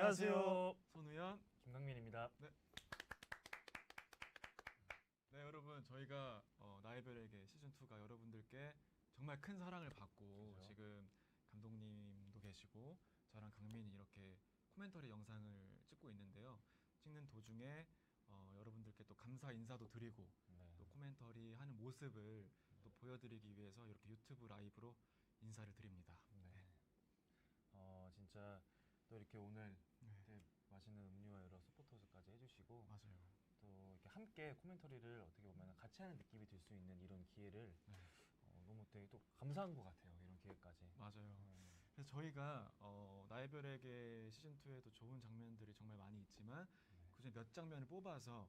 안녕하세요. 손우현. 김강민입니다. 네, 여러분 저희가 나의 별에게 시즌 2가 여러분들께 정말 큰 사랑을 받고 그죠. 지금 감독님도 계시고 저랑 강민이 이렇게 코멘터리 영상을 찍고 있는데요. 찍는 도중에 여러분들께 또 감사 인사도 드리고 네. 또 코멘터리 하는 모습을 또 보여드리기 위해서 이렇게 유튜브 라이브로 인사를 드립니다. 네. 진짜 또 이렇게 오늘 네. 이렇게 맛있는 음료와 여러 서포터즈까지 해주시고 맞아요. 또 이렇게 함께 코멘터리를 어떻게 보면 같이 하는 느낌이 들 수 있는 이런 기회를 네. 너무 되게 또 감사한 것 같아요. 이런 기회까지. 맞아요. 그래서 저희가 나의 별에게 시즌 2에도 좋은 장면들이 정말 많이 있지만 네. 그중에 몇 장면을 뽑아서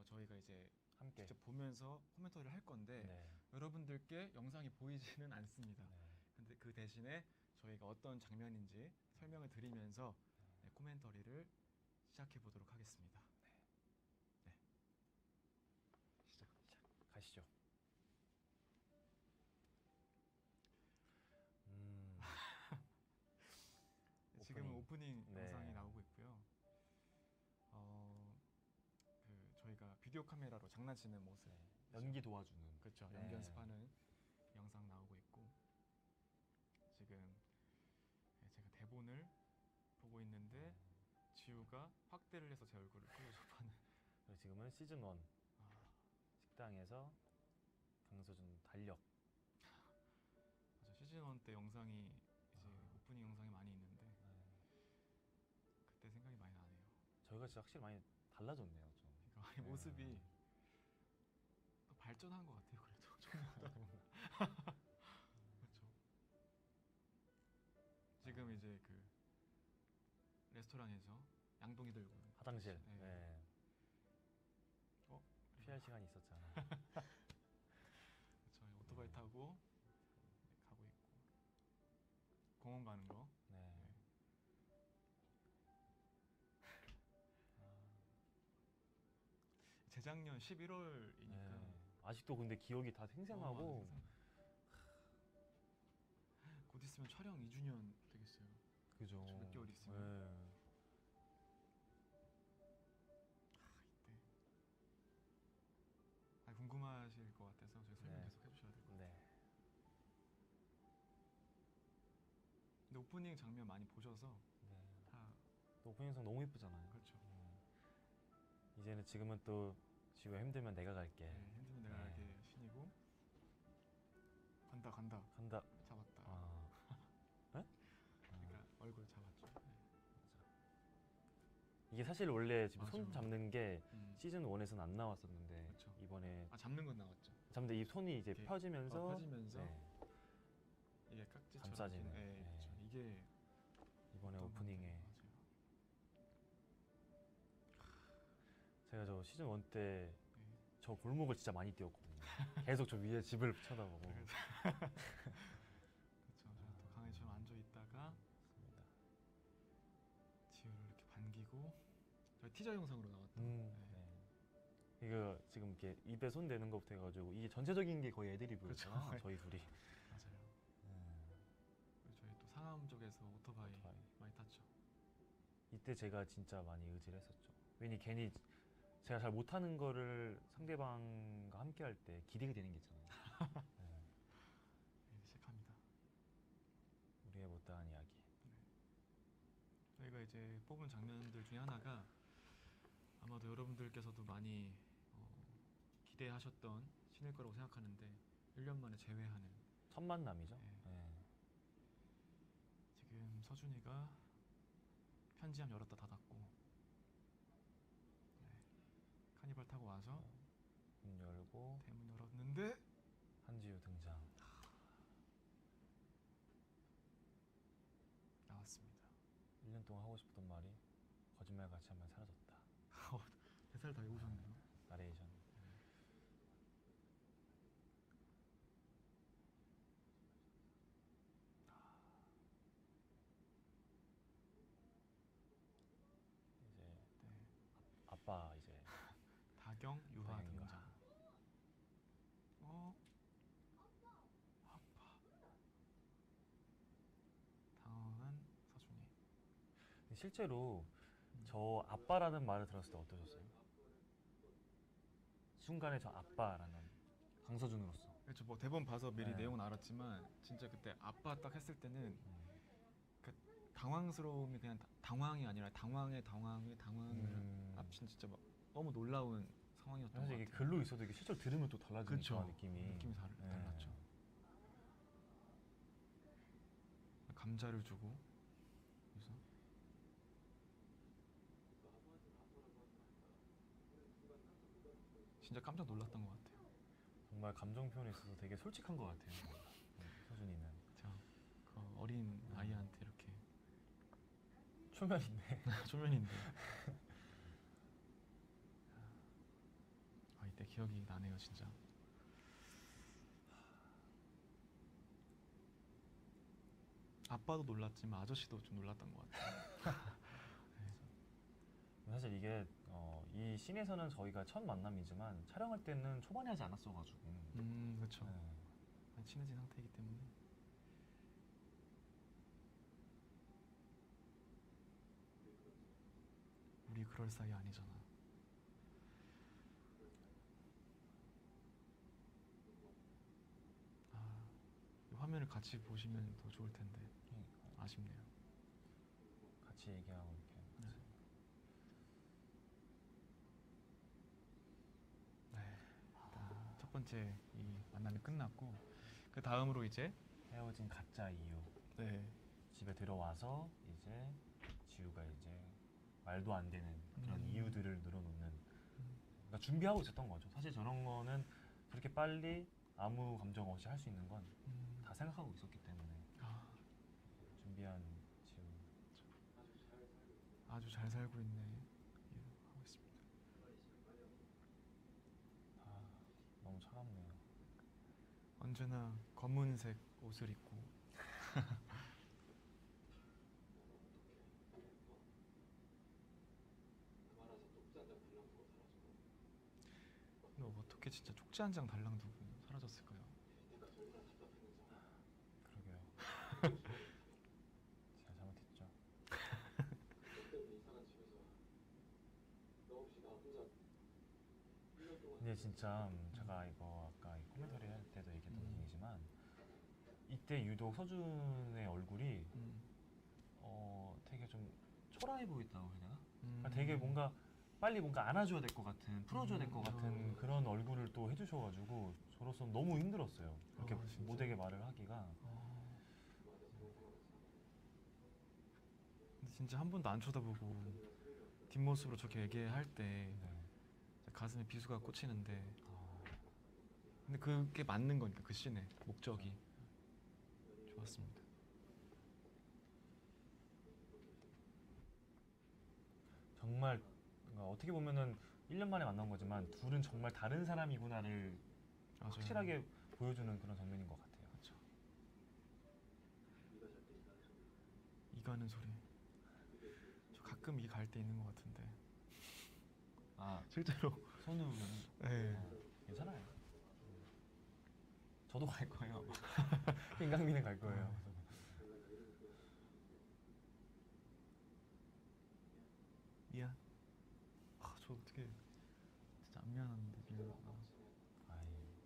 저희가 이제 함께. 직접 보면서 코멘터리를 할 건데 네. 여러분들께 영상이 보이지는 않습니다. 네. 근데 그 대신에 저희가 어떤 장면인지 설명을 드리면서 네, 코멘터리를 시작해 보도록 하겠습니다. 네. 시작. 가시죠. 지금은 오프닝. 오프닝 네. 영상이 나오고 있고요. 저희가 비디오 카메라로 장난치는 모습, 네. 연기 도와주는. 그렇죠. 네. 연기 연습하는 영상 나오고 있고 지금 제가 대본을 보고 있는데 지우가 확대를 해서 제 얼굴을 클로즈업하는. 그리고 지금은 시즌 1 아, 식당에서 강서준 달력. 맞아. 시즌 1 때 영상이 이제 오프닝 영상이 많이 있는데 네. 그때 생각이 많이 나네요. 저희가 진짜 확실히 많이 달라졌네요. 좀. 그러니까 많이 모습이 또 발전한 것 같아요. 그래도 그렇죠. 지금 이제 그 레스토랑에서 양동이 들고 화장실. 네. 네. 어? 피할 시간이 있었잖아. 저희 오토바이 타고 가고 있고 공원 가는 거. 네. 네. 재작년 11월이니까 네. 아직도 근데 기억이 다 생생하고 곧 있으면 촬영 2주년 되겠어요. 그죠. 좀 몇 개월 있으면. 네. 이때 궁금하실 것 같아서 저희 설명 네. 계속 해주셔야 될 것 같아요. 네. 근데 오프닝 장면 많이 보셔서 네. 다 또 오프닝 송 너무 예쁘잖아요. 그렇죠. 이제는 지금은 또 지우가 힘들면 내가 갈게. 네, 힘들면 내가 네. 알게 신이고 간다 간다. 잡았다. 아. 네? 그러니까 얼굴 잡았죠. 네. 맞아. 이게 사실 원래 지금 손 맞아. 잡는 게 음. 시즌 1에서는 안 나왔었는데 그쵸. 이번에 잡는 건 나왔죠. 잡는데 이 손이 이제 이렇게 펴지면서 펴지면서 네. 이게 깍지처럼 감싸지는. 네, 네. 그렇죠. 이게 이번에 어떤 오프닝에 건지, 맞아요. 제가 저 시즌 1 때 저 네. 골목을 진짜 많이 뛰었거든요. 계속 저 위에 집을 쳐다보고. 그렇죠. 저는 또 강아지처럼 앉아 있다가 맞습니다. 지우를 이렇게 반기고 저희 티저 영상으로 나왔던. 네. 네. 이거 지금 이렇게 입에 손 대는 것부터 해가지고 이게 전체적인 게 거의 애드리브였잖아요. 그렇죠. 저희 둘이. 맞아요. 그리고 저희 또 상암 쪽에서 오토바이 많이 탔죠. 이때 제가 진짜 많이 의지를 했었죠. 괜히 제가 잘 못하는 거를 상대방과 함께 할 때 기대가 되는 게 있잖아요. 네. 네, 시작합니다. 우리의 못다한 이야기. 네. 저희가 이제 뽑은 장면들 중에 하나가 아마도 여러분들께서도 많이 기대하셨던 신일 거라고 생각하는데 1년 만에 재회하는 첫 만남이죠. 네. 네. 지금 서준이가 편지함 열었다 닫았고 네. 카니발 타고 와서 문 열고 대문 열었는데 한지우 등장. 나왔습니다. 1년 동안 하고 싶었던 말이 거짓말같이 한 번 사라졌다. 대사를 다 외우셨네요. 나레이션. 이제 네. 아빠 이제 다경 유하 다경, 유하. 등장. 아빠. 당황한 서준이. 실제로 저 아빠라는 말을 들었을 때 어떠셨어요? 순간에 저 아빠라는 강서준으로서. 그렇죠. 뭐 대본 봐서 미리 네. 내용은 알았지만 진짜 그때 아빠 딱 했을 때는 그 당황스러움이 그냥 당황이 아니라 당황의 당황을 합친 진짜 막 너무 놀라운 상황이었던 것 사실 이게 같아요. 글로 있어도 이게 실제로 들으면 또 달라지니까 그쵸. 느낌이. 느낌이 네. 달랐죠. 감자를 주고 그래서 진짜 깜짝 놀랐던 것 같아요. 정말 감정 표현에 있어서 되게 솔직한 것 같아요. 서준이는 그 어린 아이한테 이렇게 초면인데. 초면인데 이때 기억이 나네요 진짜. 아빠도 놀랐지만 아저씨도 좀 놀랐던 것 같아요. 사실 이게 이 씬에서는 저희가 첫 만남이지만 촬영할 때는 초반에 하지 않았어가지고. 그렇죠. 네. 친해진 상태이기 때문에. 우리 그럴 사이 아니잖아. 이 화면을 같이 보시면 더 좋을 텐데 아쉽네요. 같이 얘기하고 이렇게. 네. 첫 번째 이 만남이 끝났고 그 다음으로 이제 헤어진 가짜 이유. 네. 집에 들어와서 이제 지우가 이제 말도 안 되는 그런 이유들을 늘어놓는. 그러니까 준비하고 있었던 거죠. 사실 저런 거는 그렇게 빨리 아무 감정 없이 할 수 있는 건 다 생각하고 있었기 때문에 준비한 지우. 아주 잘 살고 있네. 하고 있습니다. 너무 차갑네요. 언제나 검은색 옷을 입고 너 어떻게 진짜 쪽지 한 장 달랑 두고 사라졌을까요? 그러게요. 제가 잘못했죠. 근데 진짜 제가 이거 아까 이 코멘터리 할 때도 얘기했던 부분이지만 이때 유독 서준의 얼굴이 되게 좀 초라해 보였다고 해야 되나? 그러니까 되게 뭔가 빨리 뭔가 안아줘야 될 것 같은, 풀어줘야 될 것 같은 그런 얼굴을 또 해주셔가지고 저로서 너무 힘들었어요. 이렇게 진짜? 못되게 말을 하기가. 근데 진짜 한 번도 안 쳐다보고 뒷모습으로 저렇게 얘기할 때 네. 가슴에 비수가 꽂히는데 근데 그게 맞는 거니까 그 씬의 목적이 좋았습니다. 정말 뭔가 어떻게 보면은 1년 만에 만난 거지만 둘은 정말 다른 사람이구나를 맞아요. 확실하게 보여주는 그런 장면인 것 같아요. 그렇죠. 이가는 소리. 저 가끔 이 갈 때 있는 것 같은데. 실제로. 손으로는 네. 괜찮아요. 저도 갈 거예요. 김강민은 갈 거예요. 미안. 저 어떻게 진짜 안 미안한데 미안하다.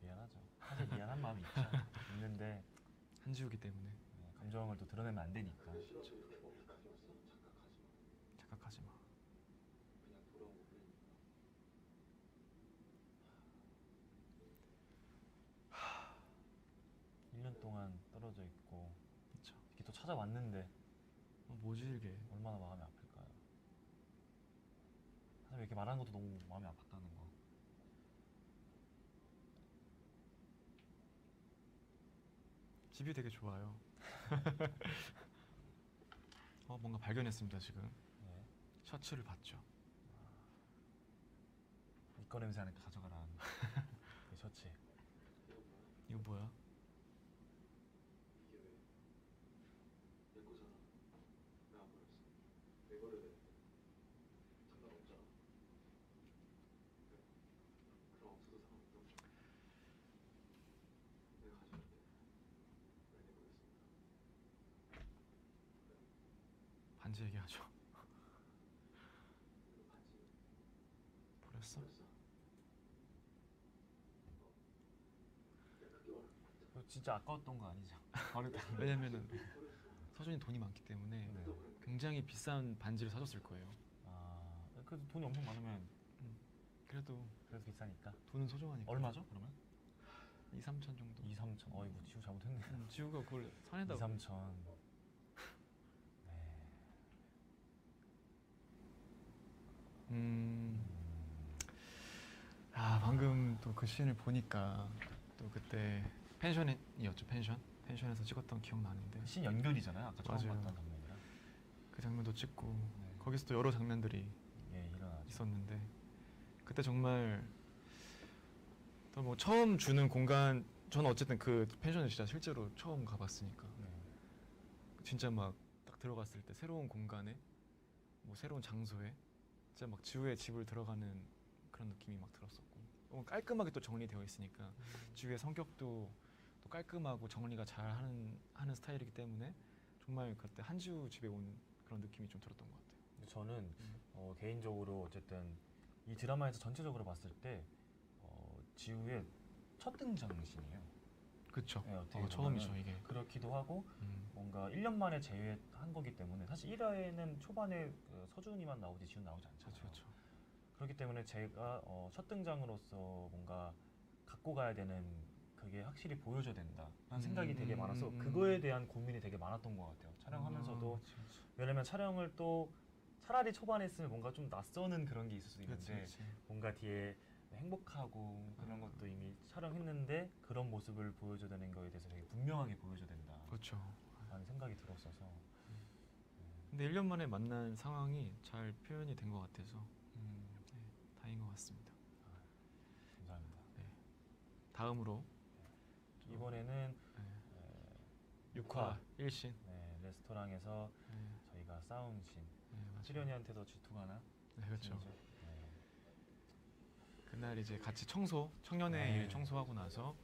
미안하죠. 사실 미안한 마음이 있는데 한지우기 때문에. 감정을 또 드러내면 안 되니까. 착각하지 마. 1년 동안 떨어져 있고 그렇죠. 이렇게 또 찾아왔는데 뭐지 이게? 얼마나 마음이 아플까요? 사실 이렇게 말하는 것도 너무 마음이 아팠다는 거. 집이 되게 좋아요. 뭔가 발견했습니다 지금. 네. 셔츠를 봤죠. 이거 냄새 나니까 가져가라. 이 셔츠. 이거 뭐야? 반지 얘기하죠. 버렸어? 진짜 아까웠던 거 아니죠? 버렸다. 왜냐면은 서준이 돈이 많기 때문에 네. 굉장히 비싼 반지를 사줬을 거예요. 아, 그래도 돈이 엄청 많으면 그래도 그래도 비싸니까. 돈은 소중하니까. 얼마죠? 그러면? 2, 3천 정도. 2, 3천. 어이구, 지우 잘못했네. 지우가 그걸 2, 산에다 3천. 네. 방금 또 그 씬을 보니까 또 그때 펜션이었죠. 펜션에서 찍었던 기억 나는데 신 연결이잖아요. 아까 처음 맞아요. 봤던 장면이랑. 그 장면도 찍고 네. 거기서 또 여러 장면들이 예, 일어나죠. 있었는데 그때 정말 또 뭐 처음 주는 공간, 저는 어쨌든 그 펜션을 진짜 실제로 처음 가봤으니까 네. 진짜 막 딱 들어갔을 때 새로운 공간에 뭐 새로운 장소에 진짜 막 지우의 집을 들어가는 그런 느낌이 막 들었었고 깔끔하게 또 정리되어 있으니까 지우의 성격도 또 깔끔하고 정리가 잘 하는 스타일이기 때문에 정말 그때 한지우 집에 온 그런 느낌이 좀 들었던 것 같아요. 근데 저는 개인적으로 어쨌든 이 드라마에서 전체적으로 봤을 때 지우의 첫 등장신이에요. 그쵸. 네, 어떻게 처음이죠 보면은 이게. 그렇기도 하고 뭔가 1년 만에 재회한 거기 때문에 사실 1화에는 초반에 그 서준이만 나오지 지우 나오지 않잖아요. 그렇죠. 그렇기 때문에 제가 첫 등장으로서 뭔가 갖고 가야 되는 그게 확실히 보여줘야 된다라는 생각이 되게 많아서 그거에 대한 고민이 되게 많았던 것 같아요. 촬영하면서도. 왜냐면 촬영을 또 차라리 초반에 했으면 뭔가 좀 낯서는 그런 게 있을 수 있는데 뭔가 뒤에 행복하고 그런 것도 이미 촬영했는데 그런 모습을 보여줘야 되는 거에 대해서 되게 분명하게 보여줘야 된다 그렇죠. 라는 생각이 들었어서. 근데 1년 만에 만난 상황이 잘 표현이 된 것 같아서 다행인 것 같습니다. 감사합니다. 다음으로 이번에는 네. 6화 1신. 레스토랑에서 저희가 싸운 씬. 맞아요. 수련이한테도 질투가 나? 네, 그렇죠. 씬이죠. 그날 이제 같이 청년의 네. 일 청소하고 나서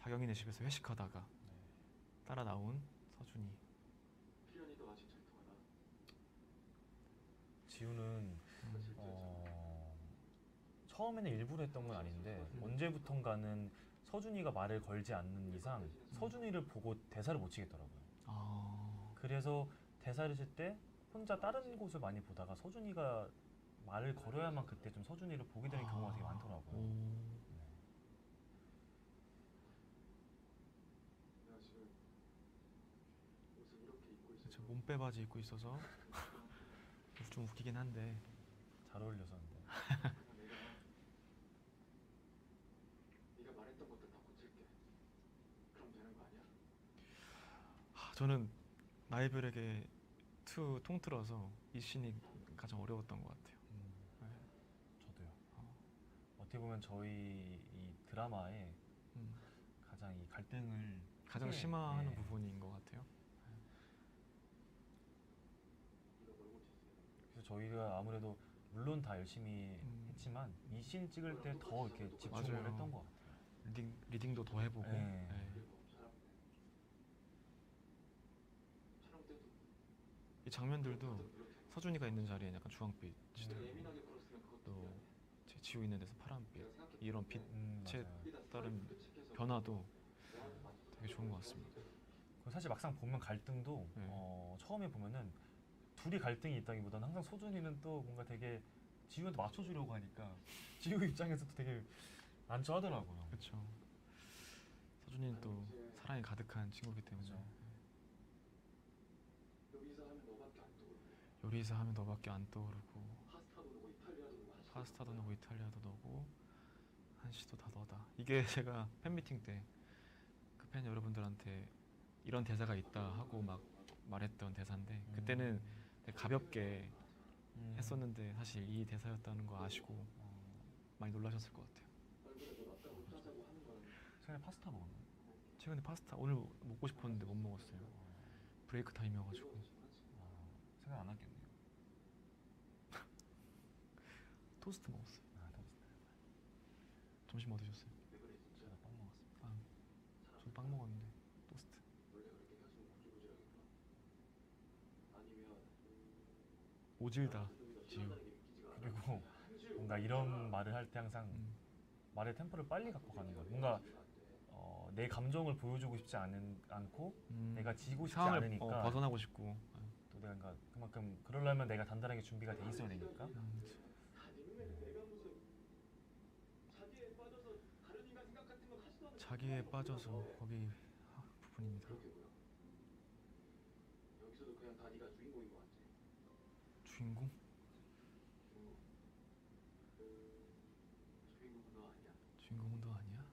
다경이네 집에서 회식하다가 따라 나온 서준이. 지우는 처음에는 일부러 했던 건 아닌데 언제부턴가는 서준이가 말을 걸지 않는 이상 서준이를 보고 대사를 못 치겠더라고요. 그래서 대사를 칠 때 혼자 다른 곳을 많이 보다가 서준이가 말을 걸어야만 그때 좀 서준이를 보게 되는 경우가 되게 많더라고요. 그렇죠. 몸빼 바지 입고 있어서 좀 웃기긴 한데 잘 어울려서 근데. 저는 나이블에게 통틀어서 이 씬이 가장 어려웠던 것 같아요. 저도요. 어떻게 보면 저희 이 드라마에 가장 이 갈등을 가장 크게, 심화하는 부분인 것 같아요. 그래서 저희가 아무래도 물론 다 열심히 했지만 이 씬 찍을 때 더 이렇게 집중을 맞아요. 했던 것 같아요. 리딩도 더 해보고. 네. 이 장면들도 서준이가 있는 자리에 약간 주황빛이 들고 또 지우 있는 데서 파란빛, 이런 빛의 맞아요. 따른 변화도 되게 좋은 것 같습니다. 그리고 사실 막상 보면 갈등도 처음에 보면은 둘이 갈등이 있다기보다는 항상 소준이는 또 뭔가 되게 지우한테 맞춰주려고 하니까 지우 입장에서도 되게 안좋아하더라고요. 그렇죠. 서준이는 또 사랑이 가득한 친구이기 때문에. 요리사 하면 너밖에 안 떠오르고 파스타도 너고 이탈리아도 너고 한시도 다 너다. 이게 제가 팬미팅 때 그 팬 여러분들한테 이런 대사가 있다 하고 막 말했던 대사인데 그때는 되게 가볍게 했었는데 사실 이 대사였다는 거 아시고 많이 놀라셨을 것 같아요. 최근에 파스타 먹었나요? 최근에 파스타 오늘 먹고 싶었는데 못 먹었어요. 브레이크 타임이어가지고. 생각 안 났겠네요. 토스트 먹었어요. 토스트. 점심 뭐 드셨어요? 제가 빵 먹었습니다. 전 빵 먹었는데 토스트. 오질다 지우. 그리고 뭔가 이런 말을 할 때 항상 말의 템포를 빨리 갖고 가는 거예요. 뭔가 내 감정을 보여주고 싶지 않고 내가 지고 싶지 상황을 않으니까 벗어나고 싶고. 또 내가 그러니까 그만큼 그러려면 내가 단단하게 준비가 돼 있어야 되니까 자기에 빠져서 거기 부분입니다. 여기서도 그냥 다 네가 주인공인 것 같아. 주인공? 주인공은 너 아니야. 주인공은 너 아니야?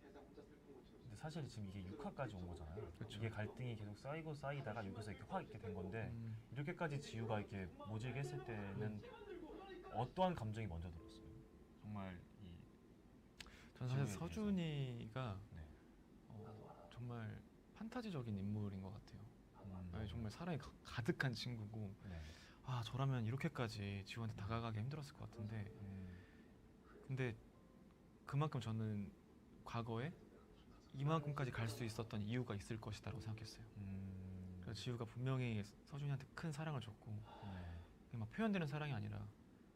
세상 혼자 슬픈 것처럼. 근데 사실 지금 이게 6화까지 온 거잖아요. 그쵸. 이게 갈등이 계속 쌓이고 쌓이다가 여기서 이렇게 확 이렇게 된 건데 음. 이렇게까지 지우가 이렇게 모질게 했을 때는 어떠한 감정이 먼저 들었어요? 정말 이 저는 사실 지우에 서준이가 네. 정말 판타지적인 인물인 것 같아요. 음, 아니, 정말 사랑이 가득한 친구고, 네. 아 저라면 이렇게까지 지우한테 다가가기 힘들었을 것 같은데, 근데 그만큼 저는 과거에 이만큼까지 갈 수 있었던 이유가 있을 것이다라고 생각했어요. 그래서 지우가 분명히 서준이한테 큰 사랑을 줬고, 네. 그게 막 표현되는 사랑이 아니라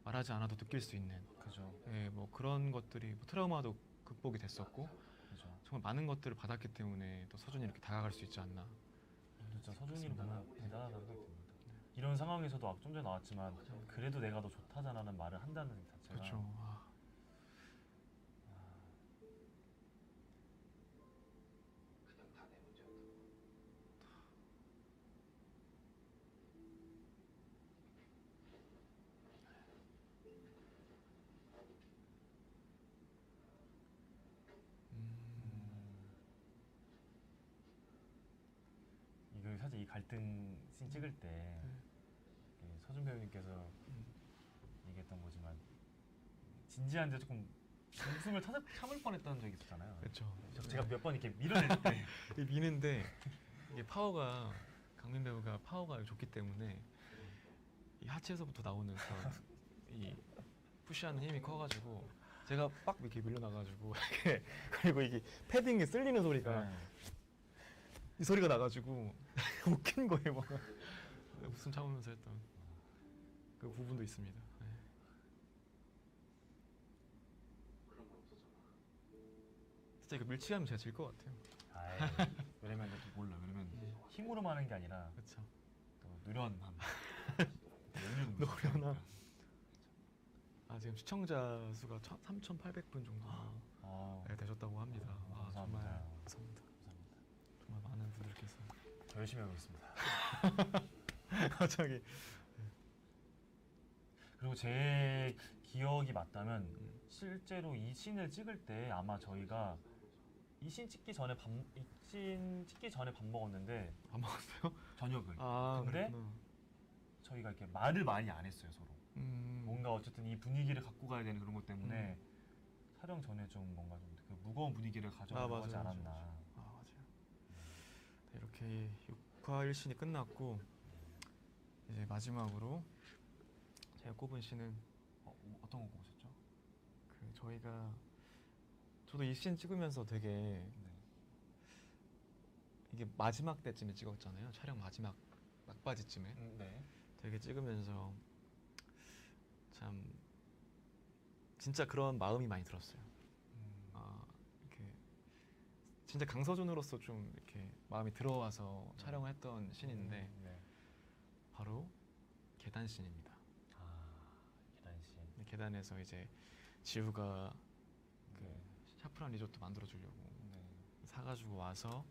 말하지 않아도 느낄 수 있는, 그죠. 예, 뭐 그런 것들이 뭐 트라우마도 극복이 됐었고, 그죠. 정말 많은 것들을 받았기 때문에 또 서준이 이렇게 다가갈 수 있지 않나. 진짜 서준이를 보면 대단하다는 생각이 듭니다. 이런 상황에서도 좀 전에 나왔지만 그래도 내가 더 좋다잖아는 말을 한다는 자체가 그렇죠. 그냥 다 내 문제였다고. 이거 사실 이 갈등 씬 찍을 때 그 서준 배우님께서 얘기했던 거지만 진지한데 조금 웃음을 참을 뻔했다는 적이 있었잖아요. 그렇죠. 제가 몇 번 이렇게 밀어낼 때 미는데 이게 파워가, 강민 배우가 파워가 좋기 때문에 이 하체에서부터 나오는 그런 이 푸시하는 힘이 커가지고 제가 빡 이렇게 밀려나가지고 이렇게, 그리고 이게 패딩에 쓸리는 소리가 이 소리가 나가지고 웃긴 거예요. 막 웃음 참으면서 했던 그 부분도 있습니다. 네. 그런 건 없었잖아. 진짜 이거 밀치하면 제가 질 것 같아요. 아이, 왜냐면 또 몰라. 왜냐면 힘으로만 하는 게 아니라 그렇죠. 또 노련함. 노련함. 아 지금 시청자 수가 3,800분 정도 네, 되셨다고 합니다. 아, 감사합니다. 정말 감사합니다. 감사합니다. 정말 많은 분들께서 더 열심히 하겠습니다. 갑자기 그리고 제 기억이 맞다면 실제로 이 씬을 찍을 때 아마 저희가 이 씬 찍기 전에 밥 먹었는데 안 먹었어요? 저녁을 아 근데 그랬구나. 저희가 이렇게 말을 많이 안 했어요 서로. 뭔가 음. 어쨌든 이 분위기를 갖고 가야 되는 그런 것 때문에 촬영 전에 좀 뭔가 좀 그 무거운 분위기를 가져가려고 하지 맞아요, 않았나. 아 맞아요. 네, 이렇게 6화 1신이 끝났고 이제 마지막으로 제가 꼽은 씬은 어떤 거 보셨죠? 그 저희가 저도 이 씬 찍으면서 되게 네. 이게 마지막 때쯤에 찍었잖아요. 촬영 마지막 막바지쯤에 네. 되게 찍으면서 참 진짜 그런 마음이 많이 들었어요. 이렇게 진짜 강서준으로서 좀 이렇게 마음이 들어와서 촬영을 했던 씬인데 네. 바로 계단 씬입니다. 계단 씬. 근데 계단에서 이제 지우가 그 네. 샤프란 리조트 만들어 주려고 네. 사가지고 와서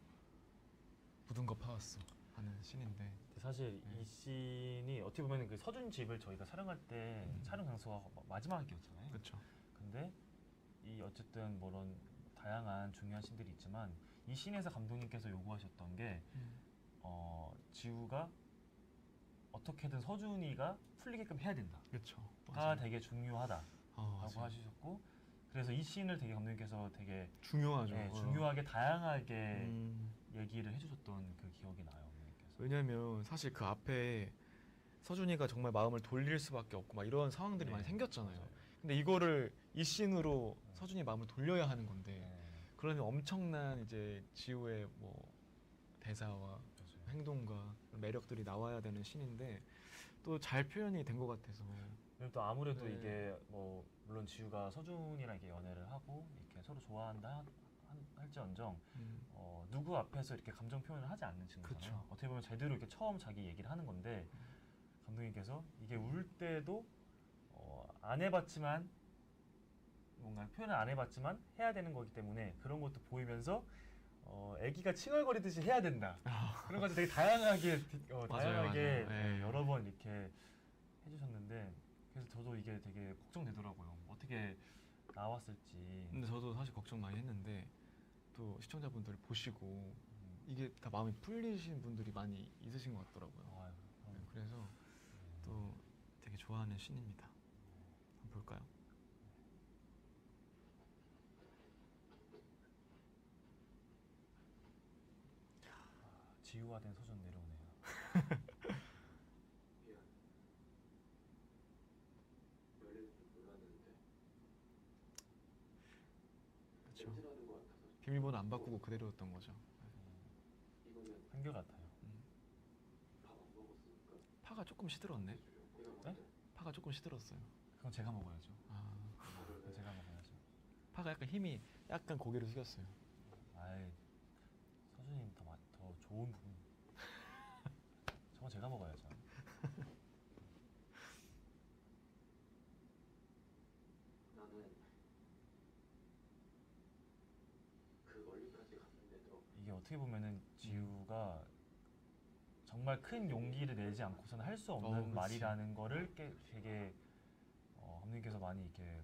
묻은 거 파왔어 하는 씬인데 사실 이 씬이 어떻게 보면 그 서준 집을 저희가 촬영할 때 촬영 장소가 마지막이었잖아요. 그렇죠. 근데 이 어쨌든 뭐런 다양한 중요한 씬들이 있지만 이 씬에서 감독님께서 요구하셨던 게 지우가 어떻게든 서준이가 풀리게끔 해야 된다. 그렇죠. 가 되게 중요하다라고 맞아요. 하셨고 그래서 이 씬을 되게 감독님께서 되게 중요하죠. 중요하게 다양하게 음. 얘기를 해주셨던 그 기억이 나요. 감독님께서. 왜냐면 사실 그 앞에 서준이가 정말 마음을 돌릴 수밖에 없고 막 이런 상황들이 많이 생겼잖아요. 맞아요. 근데 이거를 이 씬으로 서준이 마음을 돌려야 하는 건데 네. 그러면 엄청난 이제 지우의 뭐 대사와 맞아요. 행동과 매력들이 나와야 되는 씬인데 또 잘 표현이 된 것 같아서 그리고 또 아무래도 네. 이게 뭐 물론 지우가 서준이랑 이렇게 연애를 하고 이렇게 서로 좋아한다 할지언정 누구 앞에서 이렇게 감정 표현을 하지 않는 친구잖아요. 그쵸. 어떻게 보면 제대로 이렇게 처음 자기 얘기를 하는 건데 감독님께서 이게 울 때도 안 해봤지만 뭔가 표현을 안 해봤지만 해야 되는 거기 때문에 그런 것도 보이면서 아기가 칭얼거리듯이 해야 된다. 그런 것들 되게 다양하게 다양하게 맞아요. 네. 여러 번 이렇게 해주셨는데 그래서 저도 이게 되게 걱정되더라고요. 어떻게 나왔을지. 근데 저도 사실 걱정 많이 했는데 또 시청자분들 보시고 이게 다 마음이 풀리신 분들이 많이 있으신 것 같더라고요. 아유, 네, 그래서 또 되게 좋아하는 씬입니다. 한번 볼까요? 지우가 된 서준 내려오네요. 미안. 열릴 줄 몰랐는데 그렇죠. 찜질하는 거 같아서 비밀번호 안 바꾸고 그대로였던 거죠. 이거는 한결같아요. 밥 안 먹었으니까 파가 조금 시들었네. 그냥 네? 파가 조금 시들었어요. 그건 제가 먹어야죠. 아, 그건 제가 먹어야죠. 파가 약간 힘이 약간 고개를 숙였어요. 아이, 서준이 더 좋은 부분. 저건 제가 먹어야죠. 나는 그 멀리까지 갔는데도 이게 어떻게 보면은 지우가 정말 큰 용기를 내지 않고서는 할 수 없는 그치. 말이라는 거를 되게 감독님께서 많이 이렇게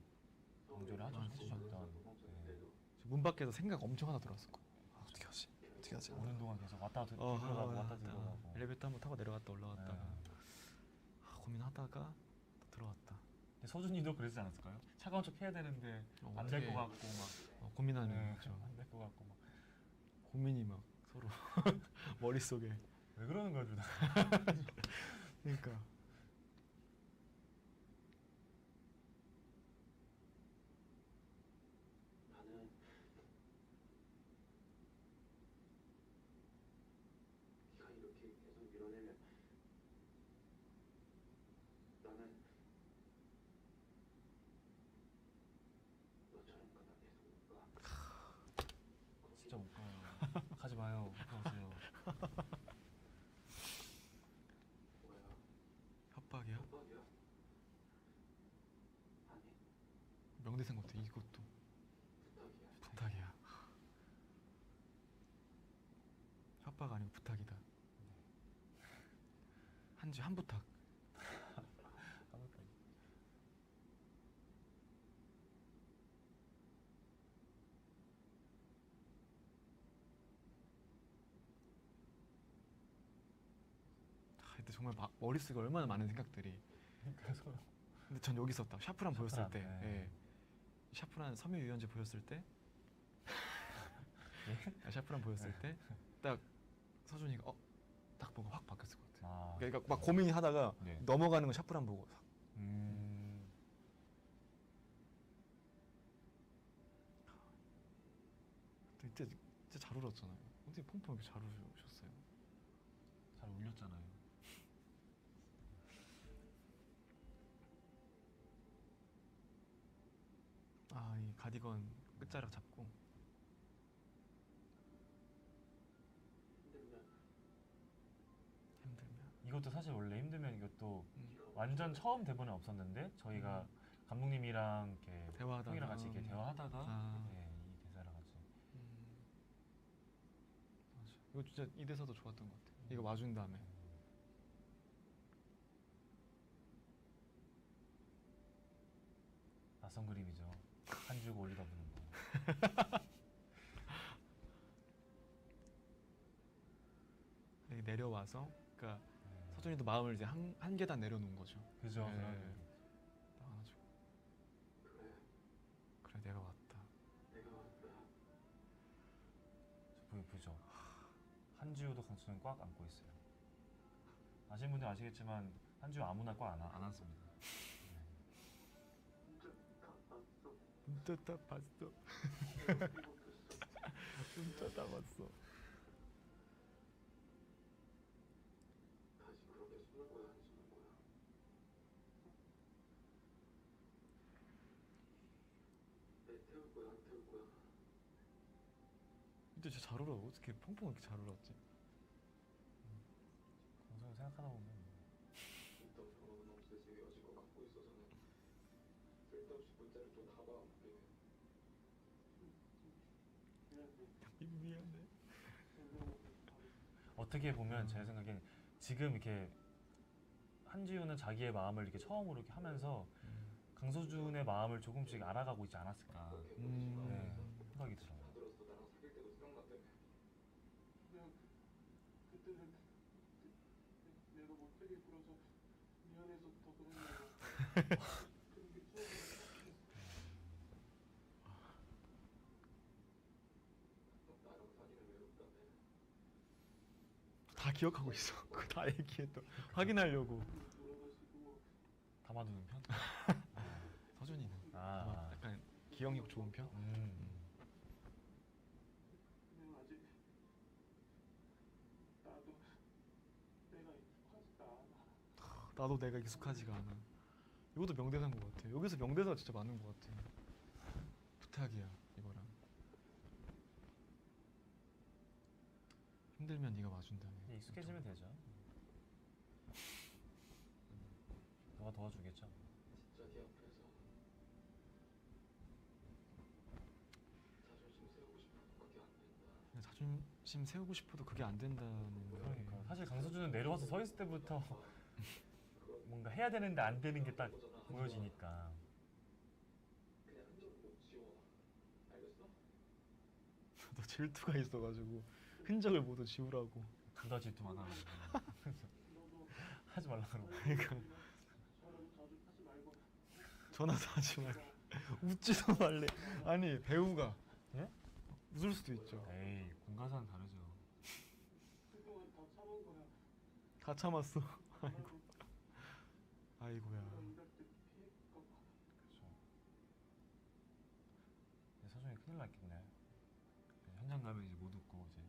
강조를 해주셨던 문 밖에서 생각 엄청 하나 들어왔을 거예요. 아, 어떻게 하지? 어떻게 하지? 오는 동안 계속 왔다 들어가고 왔다 들어가고. 엘리베이터 한번 타고 내려갔다 올라갔다가 네. 고민하다가 또 들어왔다. 근데 서준이도 그러지 않았을까요? 차가운 척 해야 되는데 안 될 것 같고 막 고민하는 거죠. 안 될 것 같고 막. 고민이 막 서로 머릿속에. 왜 그러는 거야 둘 다? 그러니까 나는 네가 이렇게 계속 밀어내면 나는 너처럼 그냥 계속 못 가. 진짜 못 가요. 가지 마요. 갔다 오세요. 뭐야? 협박이야? 협박이야? 아니 명대생 같아. 이것도 부탁이야. 부탁이야. 협박 아니고 부탁이다. 한 부탁. 근데 정말 머릿속에 얼마나 많은 생각들이. 그래서 근데 전 여기서 딱 샤프란 보였을 때, 샤프란, 네. 예. 샤프란 섬유유연제 보였을 때, 샤프란 보였을 때, 딱 서준이가 딱 뭔가 확 바뀌었을 것 같아. 아, 그러니까 막 고민하다가 네. 넘어가는 건 샤프란 보고. 진짜 잘 울었잖아요. 어떻게 펑펑 이렇게 잘 우셨어요? 잘 울렸잖아요. 아, 이 가디건 끝자락 잡고. 힘들면. 이것도 사실 원래 힘들면 이것도 음. 완전 처음 대본에 없었는데 저희가 감독님이랑 이렇게 대화하다가. 형이랑 같이 이렇게 대화하다가 아. 네, 이 대사를 같이. 맞아. 이거 진짜 이 대사도 좋았던 것 같아. 이거 와준 다음에. 낯선 그림이죠. 한 주고 올리다 보는 거. 여기 내려와서, 그러니까 네. 서준이도 마음을 이제 한 계단 내려놓은 거죠. 그죠. 네. 그런 나와가지고 그래 그래 내가 왔다. 내가 왔다. 보죠. 한지우도 강수는 꽉 안고 있어요. 아시는 분들 아시겠지만 한지우 아무나 꽉 안 안습니다. 진짜 다 봤어. 진짜 다 봤어. 진짜 다 봤어. 다시 그렇게 숨는 거야 안 숨는 거야? 태울 거야, 안 태울 거야. 근데 진짜 잘 울어. 어떻게 펑펑 이렇게 잘 울었지? 강성이 생각하다 보면 있던 번호는 없애지 여지껏 갖고 있어서는 쓸데없이 문자를 또 다 봐. 우리는 미안해. 어떻게 보면 제 생각엔 지금 이렇게 한지우는 자기의 마음을 이렇게 처음으로 이렇게 하면서 강서준의 마음을 조금씩 알아가고 있지 않았을까 네, 생각이 들어요. 다 들었어. 나랑 사귈 때도 생각났대. 그냥 그때는 내가 못되게 굴어서 미안해서 더 그랬냐고. 그런 게 추억이 나랑 사귀는 외롭다며. 다 기억하고 있어. 그거 다 얘기했던. 확인하려고. 돌아가시고 담아두는 편? 서준이는 아, 약간 기억력 좋은 편? 그냥 아직 나도 내가 익숙하지가 않아. 나도 내가 익숙하지가 않아. 이것도 명대사인 것 같아. 여기서 명대사가 진짜 많은 것 같아. 부탁이야 이거랑. 힘들면 네가 와준다며. 이제 익숙해지면 되죠. 누가 도와주겠죠. 진짜 네 앞에서 자존심 세우고 싶어도 그게 안 된다. 그냥 자존심 세우고 싶어도 그게 안 된다는 게. 그러니까 사실 강서준은 내려와서 서 있을 때부터 뭔가 해야 되는데 안 되는 게 딱 보여지니까. 그냥 한 점 못 지워. 알겠어? 너 질투가 있어가지고 흔적을 모두 지우라고. 둘 다 질투 많아. 너도 하지 말라 그러고. 그러니까 저랑 자주 하지 말고. 전화도 하지 말고 웃지도 말래. 아니 배우가 예? 웃을 수도 있죠. 에이, 공과사는 다르죠. 그동안 다 참은 거야. 다 참았어. 아이고. 아이고야. 내가 이럴 때 피해갈까 봐. 그렇죠. 서준이 큰일 났겠네. 현장 가면 이제 못 웃고 이제.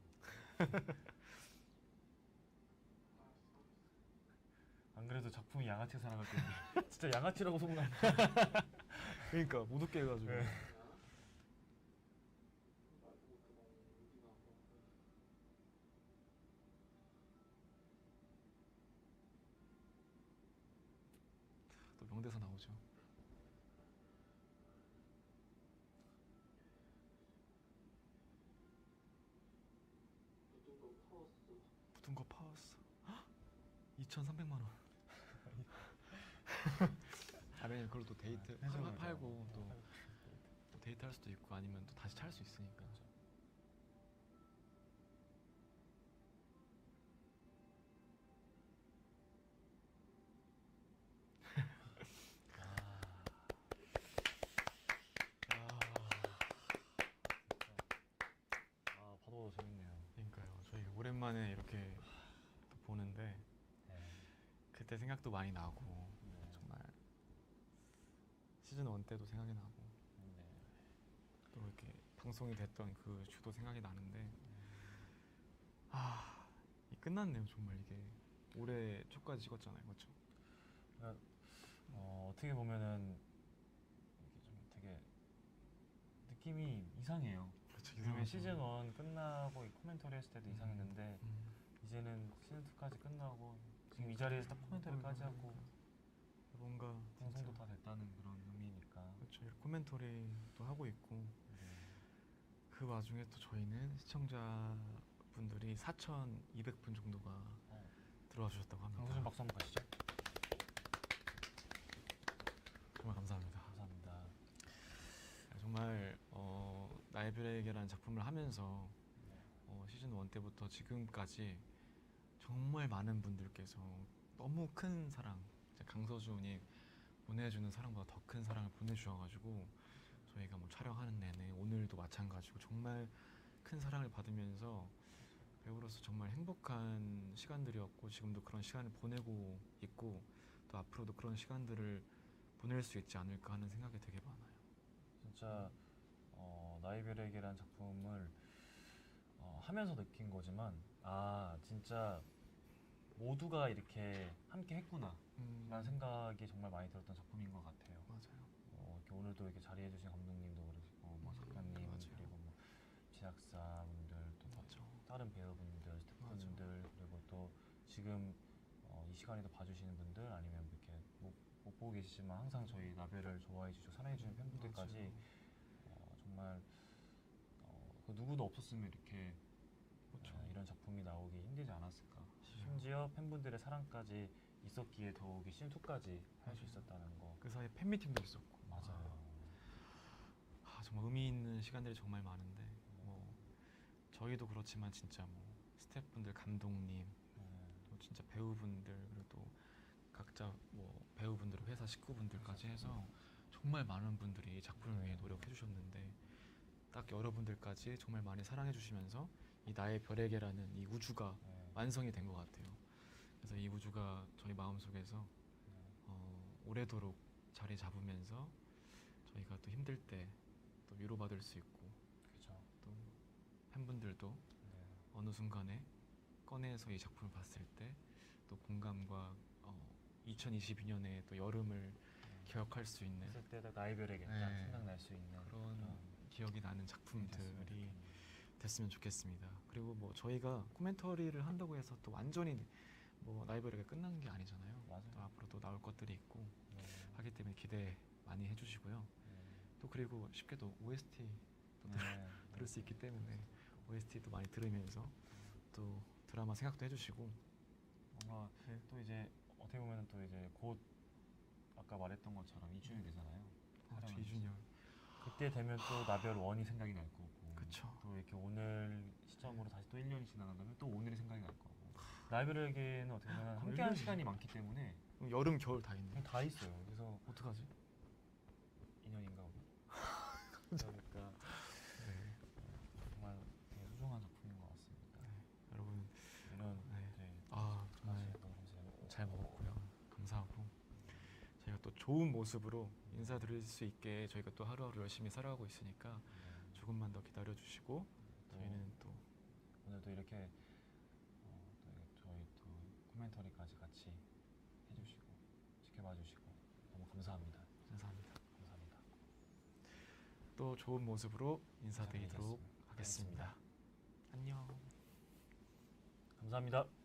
안 그래도 작품이 양아치 살아갈 텐데 진짜 양아치라고 소문나. 그러니까 못 웃게 해가지고. 네. 또 명대사 나오죠. 묻은 거 파웠어. 묻은 거 파왔어. 2,300만 원. 아, 왜냐면 그걸 또 데이트 팔고 또 데이트 할 수도 있고 아니면 또 다시 찰 수 있으니까. 아, 봐도 재밌네요. 그러니까요. 저희 오랜만에 이렇게 또 보는데 네. 그때 생각도 많이 나고 네. 정말 시즌 1 때도 생각이 나고 네. 또 이렇게 방송이 됐던 그 주도 생각이 나는데 이 끝났네요. 정말 이게 올해 초까지 찍었잖아요. 그렇죠? 어떻게 보면은 이게 좀 되게 느낌이 이상해요. 그렇죠. 왜냐면 시즌 1 끝나고 이 코멘터리 했을 때도 이상했는데 이제는 시즌 2까지 끝나고 지금 이 자리에서 딱 코멘터리까지 하고 뭔가 방송도 진짜 다 됐다는 그런 의미니까. 그렇죠. 이렇게 코멘터리도 하고 있고 네. 그 와중에 또 저희는 시청자분들이 4,200분 정도가 들어와 주셨다고 합니다. 강수준 박수 한번 가시죠. 정말 감사합니다. 감사합니다. 정말 나의 별의 계란 작품을 하면서 시즌 1 때부터 지금까지 정말 많은 분들께서 너무 큰 사랑, 강서준이 보내주는 사랑보다 더 큰 사랑을 보내주셔가지고 저희가 뭐 촬영하는 내내 오늘도 마찬가지고 정말 큰 사랑을 받으면서 배우로서 정말 행복한 시간들이었고 지금도 그런 시간을 보내고 있고 또 앞으로도 그런 시간들을 보낼 수 있지 않을까 하는 생각이 되게 많아요. 진짜 나의 별에게란 작품을 하면서 느낀 거지만 진짜 모두가 이렇게 함께 했구나 라는 생각이 정말 많이 들었던 작품인 것 같아요. 맞아요. 이렇게 오늘도 이렇게 자리해주신 감독님도 그러시고 제작사분들 또 맞죠. 다른 배우분들, 스태프분들 그리고 또 지금 이 시간에도 봐주시는 분들 아니면 이렇게 못 보고 계시지만 항상 저희 나벨을 좋아해 주시고 사랑해 주시는 팬분들까지 맞아요. 정말 그 누구도 없었으면 이렇게 그렇죠. 이런 작품이 나오기 힘들지 않았을까. 맞아요. 심지어 팬분들의 사랑까지 있었기에 더욱이 신2까지 할 수 있었다는 거. 그 사이에 팬미팅도 있었고. 맞아요. 정말 의미 있는 시간들이 정말 많은데 뭐 저희도 그렇지만 진짜 뭐 스태프분들, 감독님, 또 진짜 배우분들 그리고 또 각자 뭐 배우분들, 회사 식구분들까지 해서 정말 많은 분들이 이 작품을 위해 노력해 주셨는데 딱 여러분들까지 정말 많이 사랑해 주시면서 이 나의 별에게라는 이 우주가 완성이 된 것 같아요. 그래서 이 우주가 저희 마음속에서 오래도록 자리 잡으면서 저희가 또 힘들 때 또 위로받을 수 있고 그렇죠. 또 팬분들도 어느 순간에 꺼내서 이 작품을 봤을 때 또 공감과 2022년의 또 여름을 기억할 수 있는 했을 때 나의 별에게 딱 네. 생각날 수 있는 그런 기억이 나는 작품들이 됐으면 됐으면 좋겠습니다. 그리고 뭐 저희가 코멘터리를 한다고 해서 또 완전히 뭐 나이버리가 끝난 게 아니잖아요. 맞아요. 또 앞으로도 나올 것들이 있고 네. 하기 때문에 기대 많이 해주시고요. 또 그리고 쉽게도 OST 또 들을 수 있기 때문에 OST도 많이 들으면서 또 드라마 생각도 해주시고 뭔가 네. 또 이제 어떻게 보면 또 이제 곧 아까 말했던 것처럼 2주년 되잖아요. 촬영한 지. 2주년 그때 되면 또 나별 원이 생각이 날 거고. 그쵸. 또 이렇게 오늘 시점으로 다시 또 1년이 지나간다면 또 오늘이 생각이 날 거고. 나별에게는 어떻게 보면 함께한 1년이 시간이 많기 때문에 여름 겨울 다 있네. 그냥 다 있어요. 그래서 어떡하지? 인연인가 보다. 그러니까 네. 정말 되게 소중한 작품인 것 같습니다. 여러분 이런 네. 네, 정말 너무 감사해요. 잘 먹었고요. 감사하고 저희가 또 좋은 모습으로 인사드릴 수 있게 저희가 또 하루하루 열심히 살아가고 있으니까 조금만 더 기다려 주시고 저희는 또 오늘도 이렇게 또 저희 또 코멘터리까지 같이 해주시고 지켜봐 주시고 너무 감사합니다. 감사합니다. 감사합니다. 또 좋은 모습으로 인사드리도록 인사드리겠습니다. 하겠습니다. 안녕. 감사합니다.